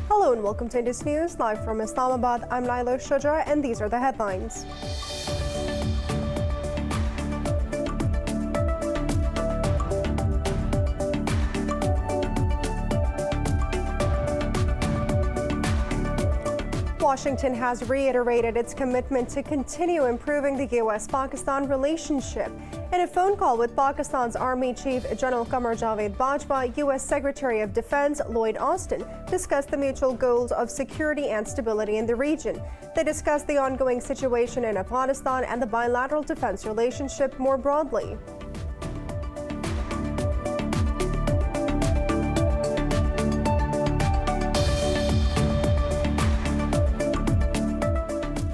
Hello and welcome to Indus News, live from Islamabad. I'm Largescale and these are the headlines. Washington has reiterated its commitment to continue improving the U.S.-Pakistan relationship. In a phone call with Pakistan's Army Chief General Qamar Javed Bajwa, U.S. Secretary of Defense Lloyd Austin discussed the mutual goals of security and stability in the region. They discussed the ongoing situation in Afghanistan and the bilateral defense relationship more broadly.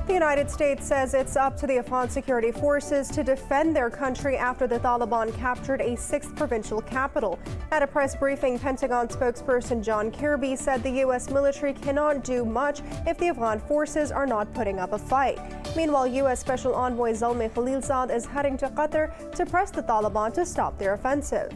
The United States says it's up to the Afghan security forces to defend their country after the Taliban captured a 6th provincial capital. At a press briefing, Pentagon spokesperson John Kirby said the U.S. military cannot do much if the Afghan forces are not putting up a fight. Meanwhile, U.S. Special Envoy Zalmay Khalilzad is heading to Qatar to press the Taliban to stop their offensive.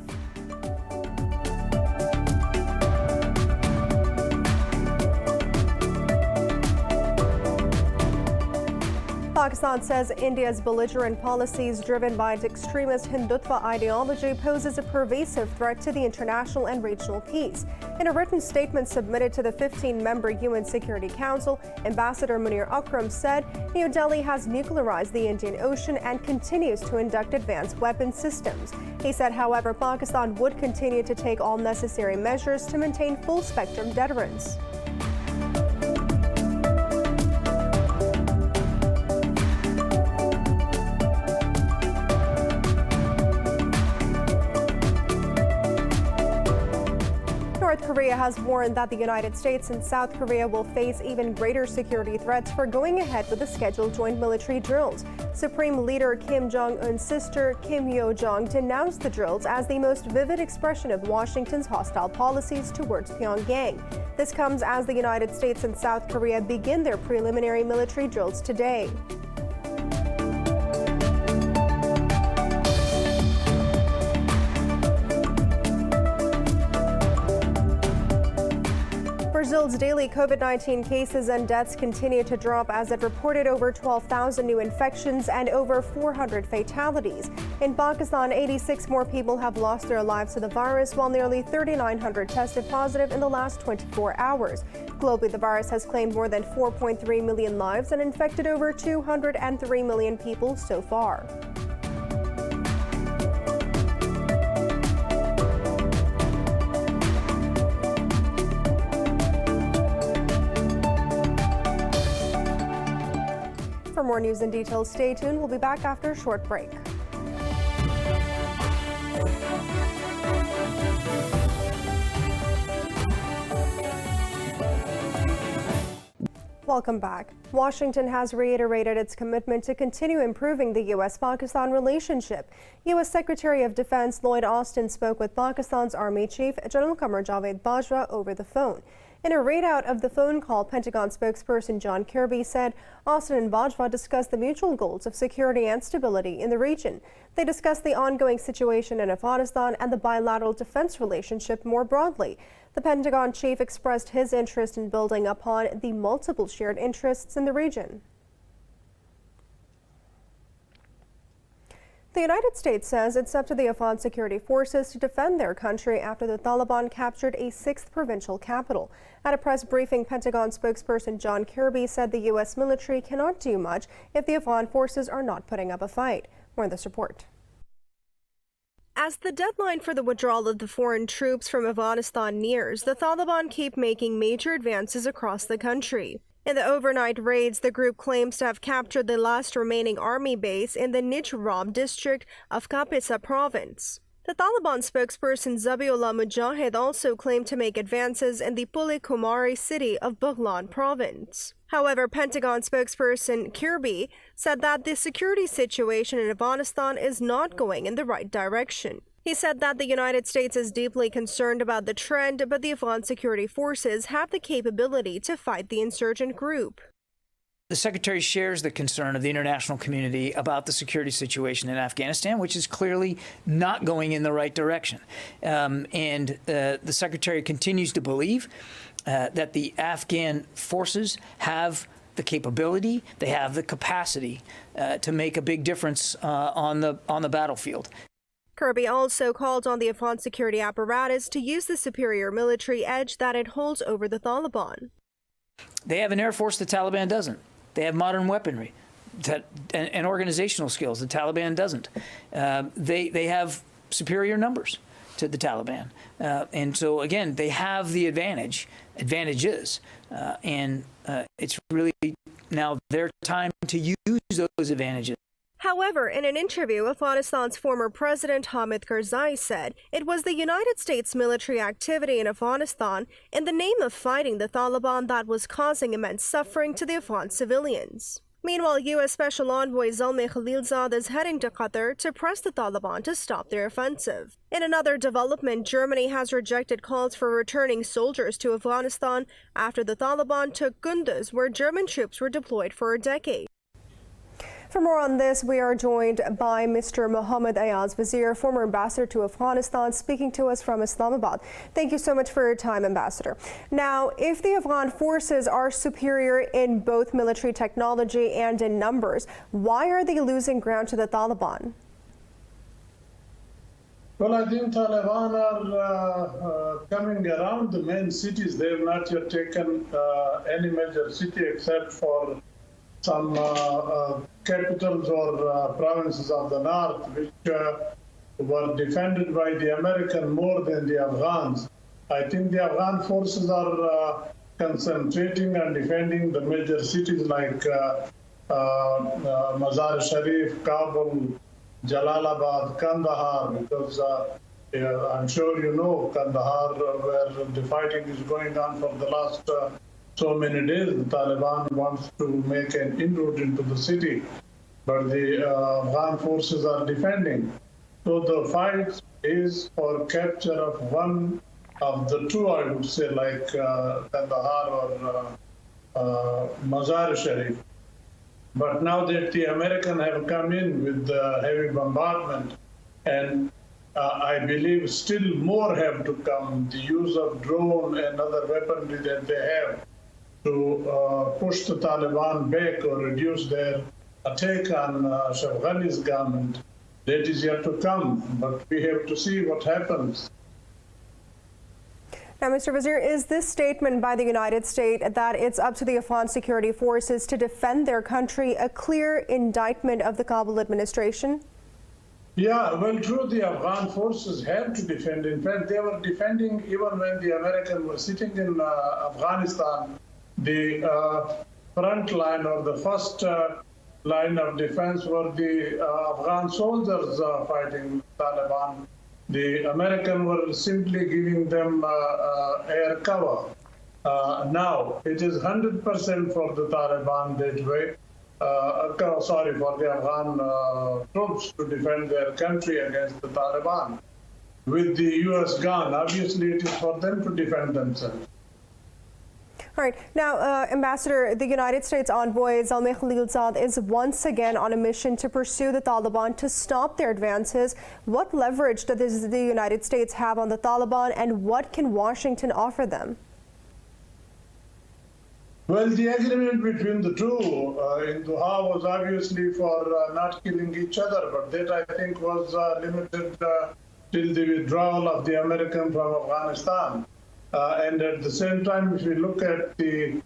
Pakistan says India's belligerent policies driven by its extremist Hindutva ideology poses a pervasive threat to the international and regional peace. In a written statement submitted to the 15-member UN Security Council, Ambassador Munir Akram said New Delhi has nuclearized the Indian Ocean and continues to induct advanced weapon systems. He said, however, Pakistan would continue to take all necessary measures to maintain full-spectrum deterrence. North Korea has warned that the United States and South Korea will face even greater security threats for going ahead with the scheduled joint military drills. Supreme Leader Kim Jong-un's sister, Kim Yo-jong, denounced the drills as the most vivid expression of Washington's hostile policies towards Pyongyang. This comes as the United States and South Korea begin their preliminary military drills today. Brazil's daily COVID-19 cases and deaths continue to drop as it reported over 12,000 new infections and over 400 fatalities. In Pakistan, 86 more people have lost their lives to the virus, while nearly 3,900 tested positive in the last 24 hours. Globally, the virus has claimed more than 4.3 million lives and infected over 203 million people so far. For more news and details, stay tuned. We'll be back after a short break. Welcome back. Washington has reiterated its commitment to continue improving the U.S.-Pakistan relationship. U.S. Secretary of Defense Lloyd Austin spoke with Pakistan's Army Chief General Qamar Javed Bajwa over the phone. In a readout of the phone call, Pentagon spokesperson John Kirby said Austin and Bajwa discussed the mutual goals of security and stability in the region. They discussed the ongoing situation in Afghanistan and the bilateral defense relationship more broadly. The Pentagon chief expressed his interest in building upon the multiple shared interests in the region. The United States says it's up to the Afghan security forces to defend their country after the Taliban captured a 6th provincial capital. At a press briefing, Pentagon spokesperson John Kirby said the U.S. military cannot do much if the Afghan forces are not putting up a fight. More in this report. As the deadline for the withdrawal of the foreign troops from Afghanistan nears, the Taliban keep making major advances across the country. In the overnight raids, the group claims to have captured the last remaining army base in the Nijrab district of Kapisa province. The Taliban spokesperson Zabiullah Mujahid also claimed to make advances in the Puli Kumari city of Baghlan province. However, Pentagon spokesperson Kirby said that the security situation in Afghanistan is not going in the right direction. He said that the United States is deeply concerned about the trend, but the Afghan security forces have the capability to fight the insurgent group. The Secretary shares the concern of the international community about the security situation in Afghanistan, which is clearly not going in the right direction. The Secretary continues to believe that the Afghan forces have the capability, they have the capacity to make a big difference on the battlefield. Kirby also called on the Afghan security apparatus to use the superior military edge that it holds over the Taliban. They have an air force the Taliban doesn't. They have modern weaponry and organizational skills the Taliban doesn't. They have superior numbers to the Taliban. And so, again, they have the advantages. It's really now their time to use those advantages. However, in an interview, Afghanistan's former president Hamid Karzai said it was the United States military activity in Afghanistan in the name of fighting the Taliban that was causing immense suffering to the Afghan civilians. Meanwhile, U.S. Special Envoy Zalmay Khalilzad is heading to Qatar to press the Taliban to stop their offensive. In another development, Germany has rejected calls for returning soldiers to Afghanistan after the Taliban took Kunduz, where German troops were deployed for a decade. For more on this, we are joined by Mr. Mohammad Ayaz Wazir, former ambassador to Afghanistan, speaking to us from Islamabad. Thank you so much for your time, Ambassador. Now, if the Afghan forces are superior in both military technology and in numbers, why are they losing ground to the Taliban? Well, I think Taliban are coming around the main cities. They have not yet taken any major city except for some capitals or provinces of the north, which were defended by the American more than the Afghans. I think the Afghan forces are concentrating and defending the major cities like Mazar Sharif, Kabul, Jalalabad, Kandahar, because I'm sure you know Kandahar, where the fighting is going on for the last so many days. The Taliban wants to make an inroad into the city, but the Afghan forces are defending. So the fight is for capture of one of the two, I would say, like Kandahar or Mazar Sharif. But now that the Americans have come in with heavy bombardment, and I believe still more have to come, the use of drone and other weaponry that they have to push the Taliban back or reduce their attack on Ashraf Ghani's government, that is yet to come. But we have to see what happens. Now, Mr. Wazir, is this statement by the United States that it's up to the Afghan security forces to defend their country a clear indictment of the Kabul administration? Yeah, well, true, the Afghan forces have to defend. In fact, they were defending even when the Americans were sitting in Afghanistan. The front line or the first line of defense were the Afghan soldiers fighting Taliban. The Americans were simply giving them air cover. Now, it is 100% for the Taliban that way. Sorry, for the Afghan troops to defend their country against the Taliban. With the U.S. gone, obviously it is for them to defend themselves. All right. Now, Ambassador, the United States envoy Zalmay Khalilzad is once again on a mission to pursue the Taliban to stop their advances. What leverage does the United States have on the Taliban, and what can Washington offer them? Well, the agreement between the two in Doha was obviously for not killing each other, but that I think was limited till the withdrawal of the Americans from Afghanistan. And at the same time, if we look at the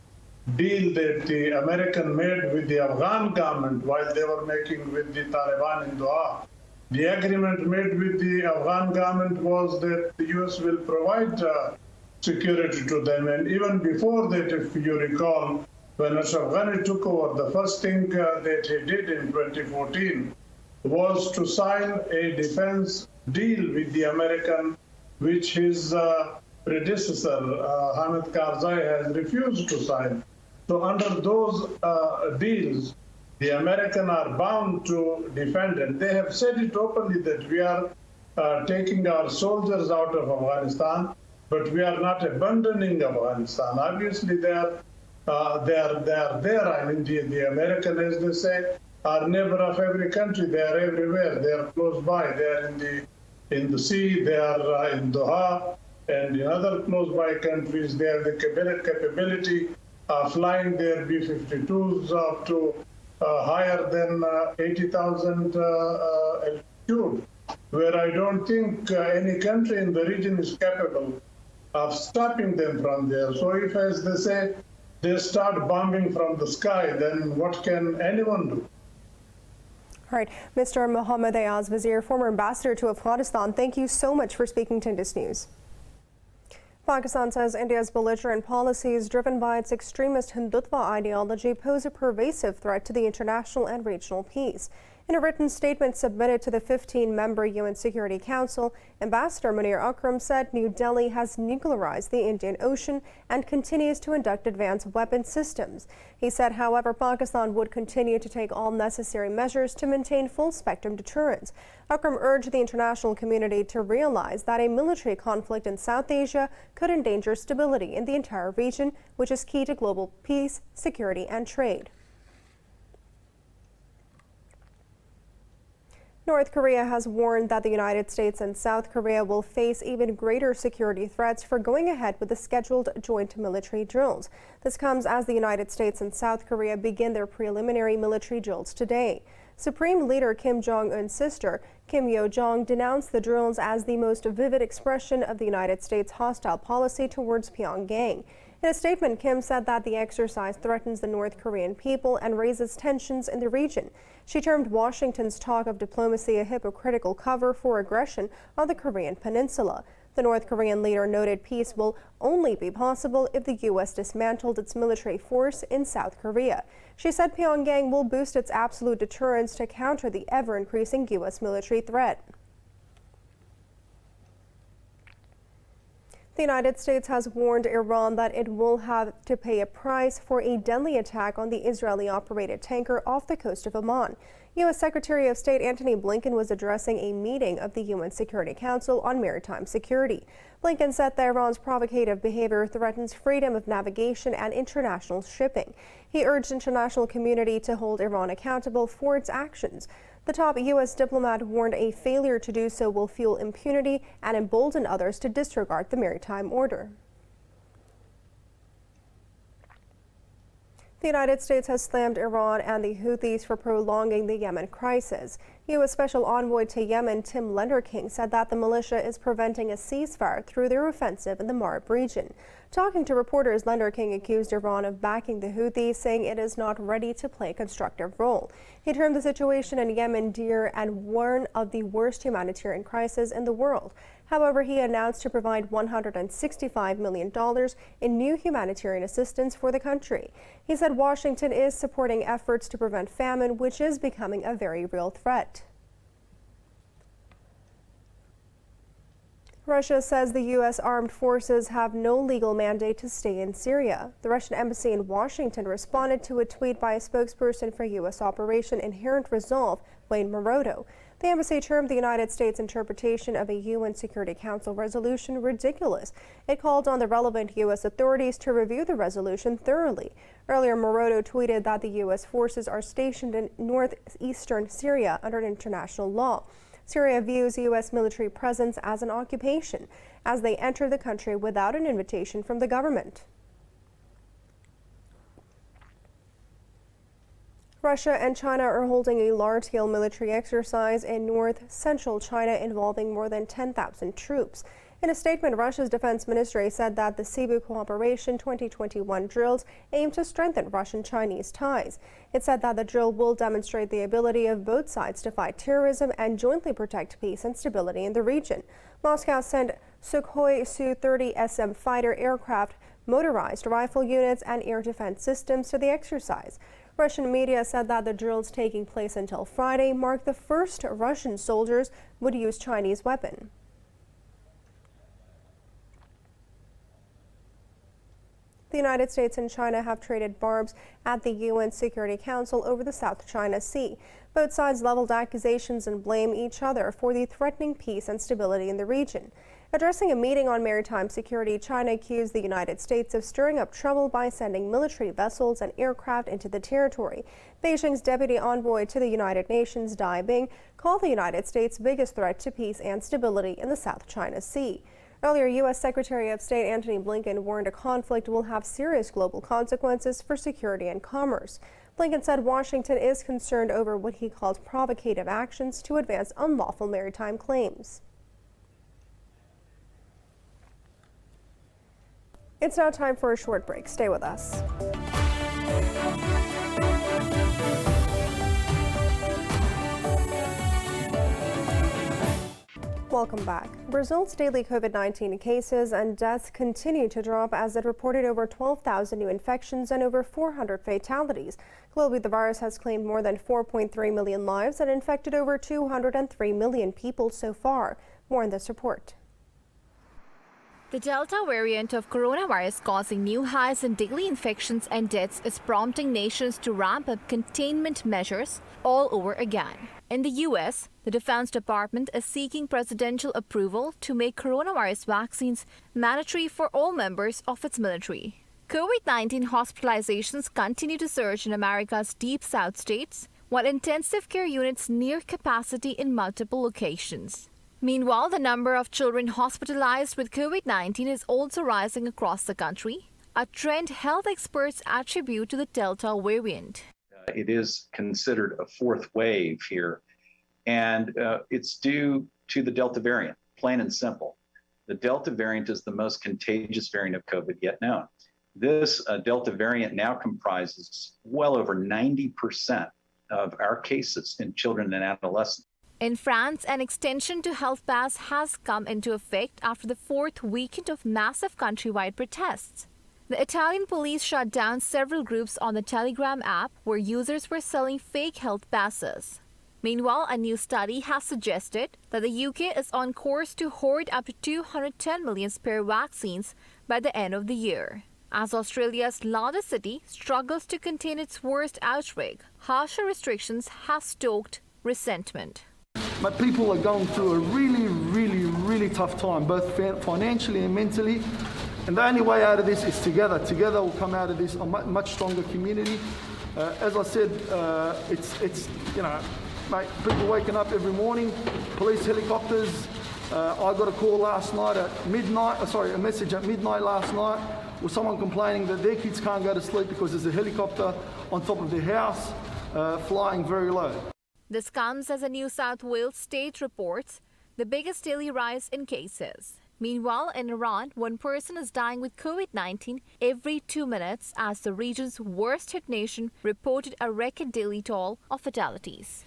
deal that the American made with the Afghan government while they were making with the Taliban in Doha, the agreement made with the Afghan government was that the U.S. will provide security to them. And even before that, if you recall, when Ashraf Ghani took over, the first thing that he did in 2014 was to sign a defense deal with the American, which his predecessor, Hamid Karzai, has refused to sign. So under those deals, the Americans are bound to defend it. They have said it openly that we are taking our soldiers out of Afghanistan, but we are not abandoning Afghanistan. Obviously, they are they are there. I mean, the American, as they say, are neighbor of every country. They are everywhere. They are close by. They are in the sea. They are in Doha and in other close by countries. They have the capability of flying their B-52s up to higher than 80,000 altitude, where I don't think any country in the region is capable of stopping them from there. So if, as they say, they start bombing from the sky, then what can anyone do? All right, Mr. Mohammad Ayaz Wazir, former ambassador to Afghanistan, thank you so much for speaking to Indus News. Pakistan says India's belligerent policies driven by its extremist Hindutva ideology pose a pervasive threat to the international and regional peace. In a written statement submitted to the 15-member UN Security Council, Ambassador Munir Akram said New Delhi has nuclearized the Indian Ocean and continues to induct advanced weapon systems. He said, however, Pakistan would continue to take all necessary measures to maintain full-spectrum deterrence. Akram urged the international community to realize that a military conflict in South Asia could endanger stability in the entire region, which is key to global peace, security, and trade. North Korea has warned that the United States and South Korea will face even greater security threats for going ahead with the scheduled joint military drills. This comes as the United States and South Korea begin their preliminary military drills today. Supreme Leader Kim Jong-un's sister, Kim Yo-jong, denounced the drills as the most vivid expression of the United States' hostile policy towards Pyongyang. In a statement, Kim said that the exercise threatens the North Korean people and raises tensions in the region. She termed Washington's talk of diplomacy a hypocritical cover for aggression on the Korean peninsula. The North Korean leader noted peace will only be possible if the U.S. dismantled its military force in South Korea. She said Pyongyang will boost its absolute deterrence to counter the ever-increasing U.S. military threat. The United States has warned Iran that it will have to pay a price for a deadly attack on the Israeli-operated tanker off the coast of Oman. U.S. Secretary of State Antony Blinken was addressing a meeting of the UN Security Council on maritime security. Blinken said that Iran's provocative behavior threatens freedom of navigation and international shipping. He urged the international community to hold Iran accountable for its actions. The top U.S. diplomat warned a failure to do so will fuel impunity and embolden others to disregard the maritime order. The United States has slammed Iran and the Houthis for prolonging the Yemen crisis. U.S. Special Envoy to Yemen Tim Lenderking said that the militia is preventing a ceasefire through their offensive in the Marib region. Talking to reporters, Lenderking accused Iran of backing the Houthis, saying it is not ready to play a constructive role. He termed the situation in Yemen dire and one of the worst humanitarian crises in the world. However, he announced to provide $165 million in new humanitarian assistance for the country. He said Washington is supporting efforts to prevent famine, which is becoming a very real threat. Russia says the U.S. armed forces have no legal mandate to stay in Syria. The Russian embassy in Washington responded to a tweet by a spokesperson for U.S. Operation Inherent Resolve, Wayne Morodo. The embassy termed the United States' interpretation of a UN Security Council resolution ridiculous. It called on the relevant U.S. authorities to review the resolution thoroughly. Earlier, Morodo tweeted that the U.S. forces are stationed in northeastern Syria under international law. Syria views U.S. military presence as an occupation, as they enter the country without an invitation from the government. Russia and China are holding a large-scale military exercise in north-central China involving more than 10,000 troops. In a statement, Russia's defense ministry said that the Cebu Cooperation 2021 drills aim to strengthen Russian-Chinese ties. It said that the drill will demonstrate the ability of both sides to fight terrorism and jointly protect peace and stability in the region. Moscow sent Sukhoi Su-30 SM fighter aircraft, motorized rifle units, and air defense systems to the exercise. Russian media said that the drills taking place until Friday mark the first Russian soldiers would use Chinese weapons. The United States and China have traded barbs at the UN Security Council over the South China Sea. Both sides leveled accusations and blame each other for the threatening peace and stability in the region. Addressing a meeting on maritime security, China accused the United States of stirring up trouble by sending military vessels and aircraft into the territory. Beijing's deputy envoy to the United Nations, Dai Bing, called the United States' biggest threat to peace and stability in the South China Sea. Earlier, U.S. Secretary of State Antony Blinken warned a conflict will have serious global consequences for security and commerce. Blinken said Washington is concerned over what he called provocative actions to advance unlawful maritime claims. It's now time for a short break. Stay with us. Welcome back. Brazil's daily COVID-19 cases and deaths continue to drop as it reported over 12,000 new infections and over 400 fatalities. Globally, the virus has claimed more than 4.3 million lives and infected over 203 million people so far. More in this report. The Delta variant of coronavirus causing new highs in daily infections and deaths is prompting nations to ramp up containment measures all over again. In the U.S., the Defense Department is seeking presidential approval to make coronavirus vaccines mandatory for all members of its military. COVID-19 hospitalizations continue to surge in America's deep South states, while intensive care units near capacity in multiple locations. Meanwhile, the number of children hospitalized with COVID-19 is also rising across the country, a trend health experts attribute to the Delta variant. It is considered a fourth wave here, and it's due to the Delta variant, plain and simple. The Delta variant is the most contagious variant of COVID yet known. This Delta variant now comprises well over 90% of our cases in children and adolescents. In France, an extension to health pass has come into effect after the fourth weekend of massive countrywide protests. The Italian police shut down several groups on the Telegram app where users were selling fake health passes. Meanwhile, a new study has suggested that the UK is on course to hoard up to 210 million spare vaccines by the end of the year. As Australia's largest city struggles to contain its worst outbreak, harsher restrictions have stoked resentment. But people are going through a really tough time, both financially and mentally. And the only way out of this is together. Together we'll come out of this a much stronger community. As I said, it's mate, people waking up every morning, police helicopters. I got a call last night at midnight, a message at midnight last night with someone complaining that their kids can't go to sleep because there's a helicopter on top of their house flying very low. This comes as a New South Wales state reports the biggest daily rise in cases. Meanwhile, in Iran, one person is dying with COVID-19 every 2 minutes as the region's worst-hit nation reported a record daily toll of fatalities.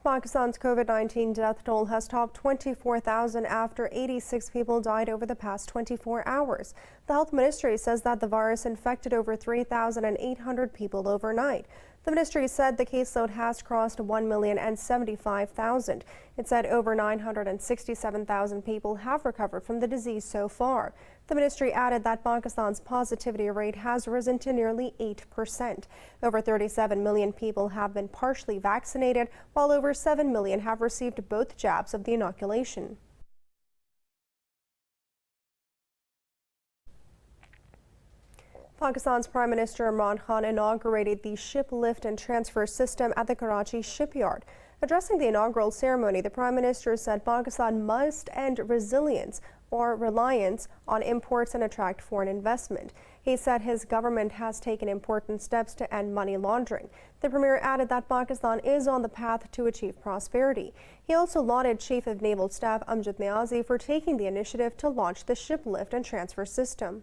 Pakistan's COVID-19 death toll has topped 24,000 after 86 people died over the past 24 hours. The health ministry says that the virus infected over 3,800 people overnight. The ministry said the caseload has crossed 1,075,000. It said over 967,000 people have recovered from the disease so far. The ministry added that Pakistan's positivity rate has risen to nearly 8%. Over 37 million people have been partially vaccinated, while over 7 million have received both jabs of the inoculation. Pakistan's Prime Minister Imran Khan inaugurated the ship lift and transfer system at the Karachi shipyard. Addressing the inaugural ceremony, the Prime Minister said Pakistan must end resilience or reliance on imports and attract foreign investment. He said his government has taken important steps to end money laundering. The Premier added that Pakistan is on the path to achieve prosperity. He also lauded Chief of Naval Staff Amjad Niazi for taking the initiative to launch the ship lift and transfer system.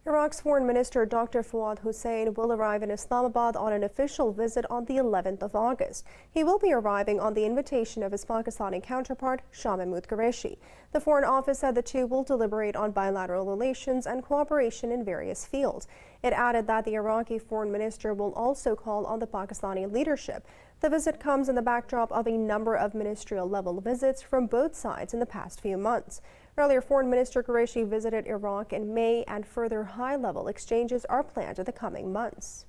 Iraq's Foreign Minister Dr. Fawad Hussein will arrive in Islamabad on an official visit on the 11th of August. He will be arriving on the invitation of his Pakistani counterpart, Shah Mahmood Qureshi. The Foreign Office said the two will deliberate on bilateral relations and cooperation in various fields. It added that the Iraqi Foreign Minister will also call on the Pakistani leadership. The visit comes in the backdrop of a number of ministerial-level visits from both sides in the past few months. Earlier, Foreign Minister Qureshi visited Iraq in May, and further high-level exchanges are planned in the coming months.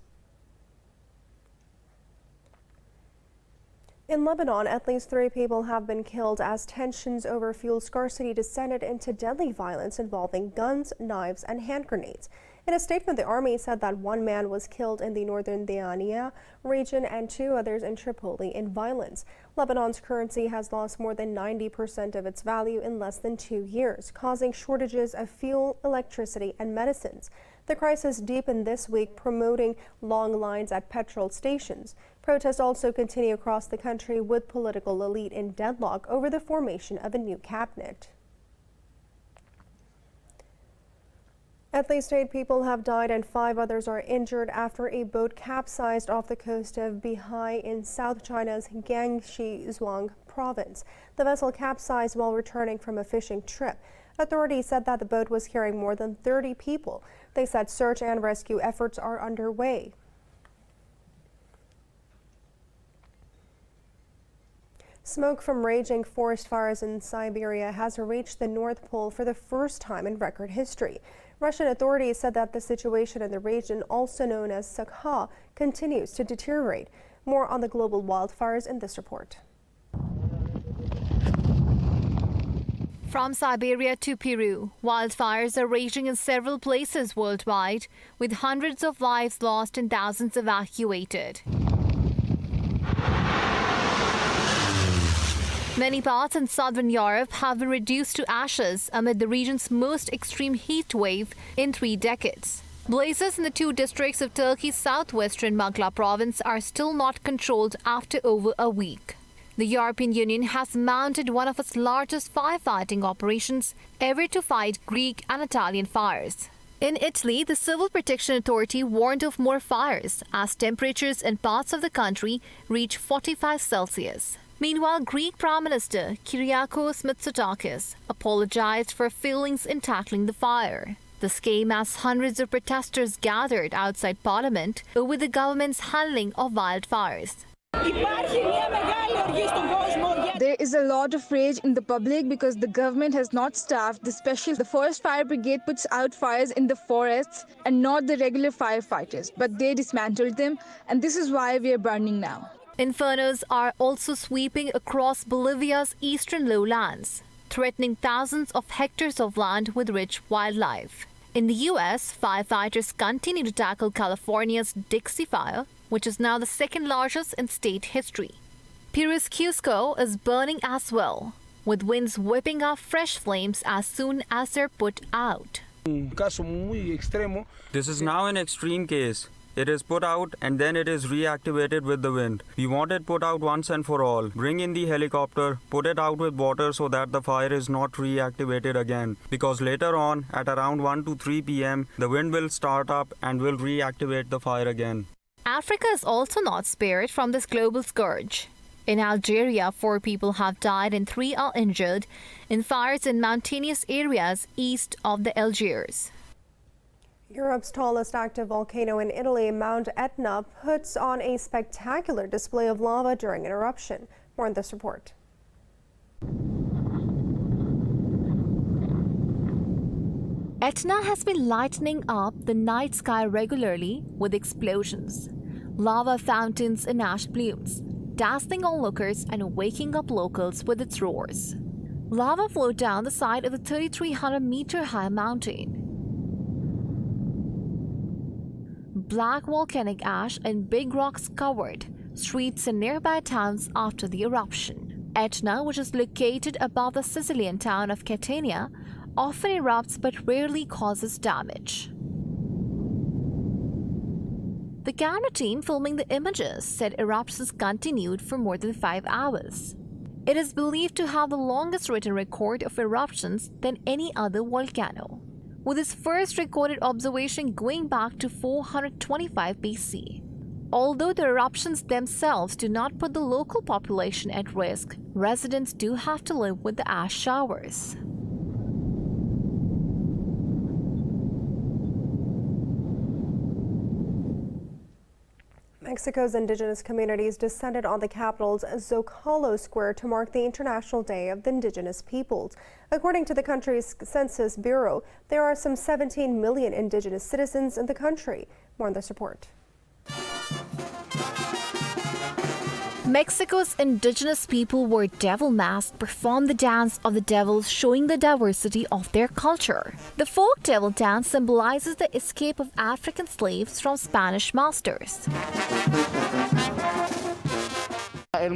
In Lebanon, at least 3 people have been killed as tensions over fuel scarcity descended into deadly violence involving guns, knives, and hand grenades. In a statement, the army said that 1 man was killed in the northern Diania region and 2 others in Tripoli in violence. Lebanon's currency has lost more than 90% of its value in less than 2 years, causing shortages of fuel, electricity, and medicines. The crisis deepened this week, promoting long lines at petrol stations. Protests also continue across the country, with political elite in deadlock over the formation of a new cabinet. At least 8 people have died and 5 others are injured after a boat capsized off the coast of Bihai in South China's Jiangxi Zhuang province. The vessel capsized while returning from a fishing trip. Authorities said that the boat was carrying more than 30 people. They said search and rescue efforts are underway. Smoke from raging forest fires in Siberia has reached the North Pole for the first time in record history. Russian authorities said that the situation in the region, also known as Sakha, continues to deteriorate. More on the global wildfires in this report. From Siberia to Peru, wildfires are raging in several places worldwide, with hundreds of lives lost and thousands evacuated. Many parts in southern Europe have been reduced to ashes amid the region's most extreme heat wave in 3 decades. Blazes in the 2 districts of Turkey's southwestern Magla province are still not controlled after over a week. The European Union has mounted one of its largest firefighting operations ever to fight Greek and Italian fires. In Italy, the Civil Protection Authority warned of more fires as temperatures in parts of the country reach 45 Celsius. Meanwhile, Greek Prime Minister Kyriakos Mitsotakis apologized for failings in tackling the fire. This came as hundreds of protesters gathered outside Parliament over the government's handling of wildfires. There is a lot of rage in the public because the government has not staffed the forest fire brigade puts out fires in the forests and not the regular firefighters, but they dismantled them, and this is why we are burning now. Infernos are also sweeping across Bolivia's eastern lowlands, threatening thousands of hectares of land with rich wildlife. In the U.S., firefighters continue to tackle California's Dixie Fire, which is now the 2nd largest in state history. Peru's Cusco is burning as well, with winds whipping up fresh flames as soon as they're put out. This is now an extreme case. It is put out and then it is reactivated with the wind. We want it put out once and for all. Bring in the helicopter, put it out with water so that the fire is not reactivated again. Because later on, at around 1 to 3 p.m., the wind will start up and will reactivate the fire again. Africa is also not spared from this global scourge. In Algeria, 4 people have died and 3 are injured in fires in mountainous areas east of the Algiers. Europe's tallest active volcano in Italy, Mount Etna, puts on a spectacular display of lava during an eruption. More in this report. Etna has been lighting up the night sky regularly with explosions. Lava fountains and ash plumes, dazzling onlookers and waking up locals with its roars. Lava flowed down the side of the 3,300-meter-high mountain. Black volcanic ash and big rocks covered streets in nearby towns after the eruption. Etna, which is located above the Sicilian town of Catania, often erupts but rarely causes damage. The camera team filming the images said eruptions continued for more than 5 hours. It is believed to have the longest written record of eruptions than any other volcano, with its first recorded observation going back to 425 BC. Although the eruptions themselves do not put the local population at risk, residents do have to live with the ash showers. Mexico's indigenous communities descended on the capital's Zocalo Square to mark the International Day of the Indigenous Peoples. According to the country's Census Bureau, there are some 17 million indigenous citizens in the country. More on this report. Mexico's indigenous people wore devil masks, performed the dance of the devils, showing the diversity of their culture. The folk devil dance symbolizes the escape of African slaves from Spanish masters. The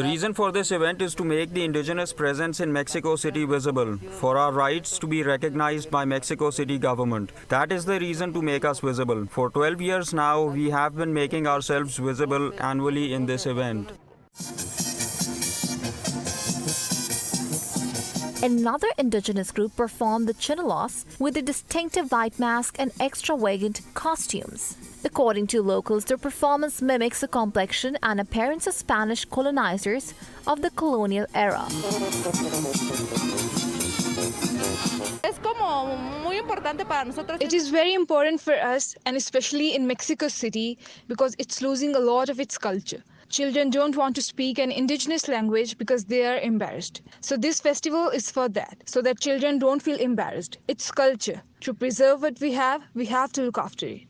reason for this event is to make the indigenous presence in Mexico City visible, for our rights to be recognized by Mexico City government. That is the reason to make us visible. For 12 years now, we have been making ourselves visible annually in this event. Another indigenous group performed the chinalos with a distinctive white mask and extravagant costumes. According to locals, their performance mimics the complexion and appearance of Spanish colonizers of the colonial era. It is very important for us, and especially in Mexico City, because it's losing a lot of its culture. Children don't want to speak an indigenous language because they are embarrassed. So this festival is for that, so that children don't feel embarrassed. It's culture. To preserve what we have to look after it.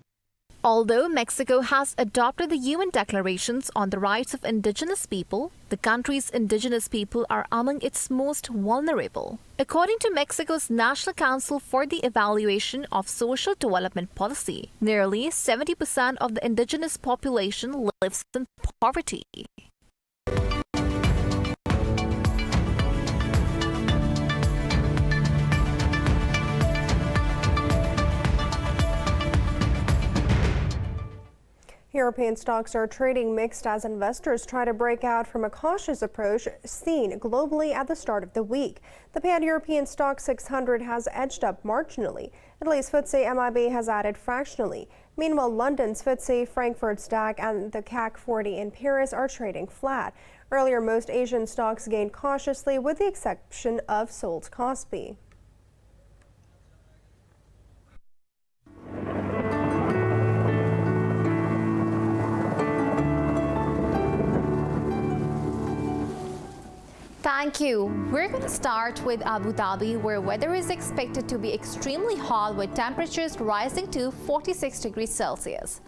Although Mexico has adopted the UN declarations on the rights of indigenous people, the country's indigenous people are among its most vulnerable. According to Mexico's National Council for the Evaluation of Social Development Policy, nearly 70% of the indigenous population lives in poverty. European stocks are trading mixed as investors try to break out from a cautious approach seen globally at the start of the week. The pan-European stock 600 has edged up marginally. Italy's FTSE MIB has added fractionally. Meanwhile, London's FTSE, Frankfurt's DAX, and the CAC 40 in Paris are trading flat. Earlier, most Asian stocks gained cautiously, with the exception of Seoul's Kospi. Thank you. We're going to start with Abu Dhabi, where weather is expected to be extremely hot with temperatures rising to 46 degrees Celsius.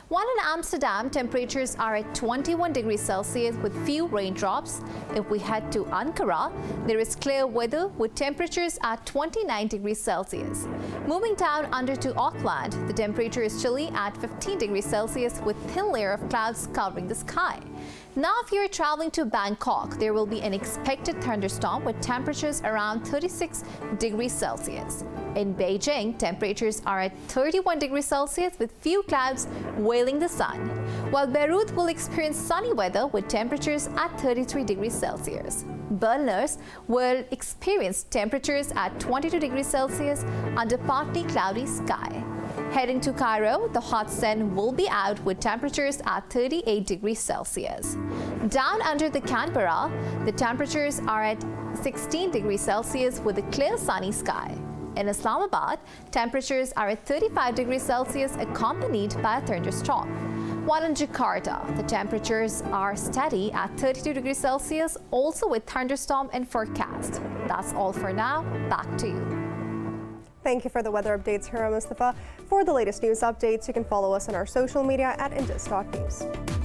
While in Amsterdam, temperatures are at 21 degrees Celsius with few raindrops. If we head to Ankara, there is clear weather with temperatures at 29 degrees Celsius. Moving down under to Auckland, the temperature is chilly at 15 degrees Celsius with thin layer of clouds covering the sky. Now, if you're traveling to Bangkok, there will be an expected thunderstorm with temperatures around 36 degrees Celsius. In Beijing, temperatures are at 31 degrees Celsius with few clouds veiling the sun, while Beirut will experience sunny weather with temperatures at 33 degrees Celsius. Berliners will experience temperatures at 22 degrees Celsius under partly cloudy sky. Heading to Cairo, the hot sun will be out with temperatures at 38 degrees Celsius. Down under the Canberra, the temperatures are at 16 degrees Celsius with a clear sunny sky. In Islamabad, temperatures are at 35 degrees Celsius accompanied by a thunderstorm. While in Jakarta, the temperatures are steady at 32 degrees Celsius, also with thunderstorm and forecast. That's all for now. Back to you. Thank you for the weather updates, Hira Mustafa. For the latest news updates, you can follow us on our social media at Indus.News.